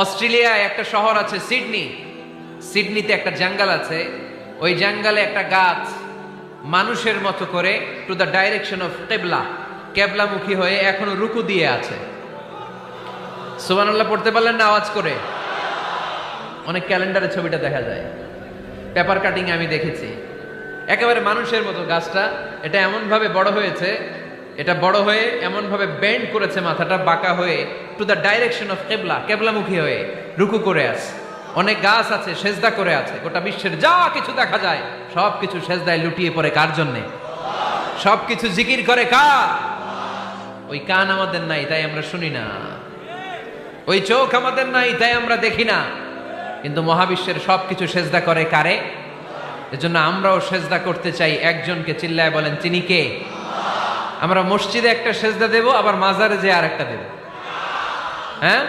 অস্ট্রেলিয়ায় একটা শহর আছে সিডনি। সিডনিতে একটা জঙ্গল আছে। ওই জঙ্গলে একটা গাছ মানুষের মতো করে টু দ্য ডাইরেকশন অফ কেবলা, কেবলামুখী হয়ে এখনো রুকু দিয়ে আছে। সুবহানাল্লাহ পড়তে পারলেন না আওয়াজ করে? অনেক ক্যালেন্ডারে ছবিটা দেখা যায়, পেপার কাটিং আমি দেখেছি। একেবারে মানুষের মতো গাছটা। এটা এমন ভাবে বড় হয়েছে, এটা বড় হয়ে এমন ভাবে বেন্ড করেছে, মাথাটা বাঁকা হয়ে টু দ্য ডাইরেকশন অফ কেবলা, কেবলামুখী হয়ে রুকু করে আছে। অনেক গাছ আছে সেজদা করে আছে। গোটা বিশ্বের যা কিছু দেখা যায় সবকিছু সেজদায় লুটিয়ে পড়ে কার জন্যে? সবকিছু জিকির করে কার? ওই কান আমাদের নাই তাই আমরা শুনি না, ওই চোখ আমাদের নাই তাই আমরা দেখি না, কিন্তু মহাবিশ্বের সবকিছু সেজদা করে কারে? এজন্য আমরাও সেজদা করতে চাই একজনকে। চিল্লায় বলেন তিনি কে? আমরা মসজিদে একটা সেজদা দেব, আবার মাজারে যে আর একটা দেব। হ্যাঁ,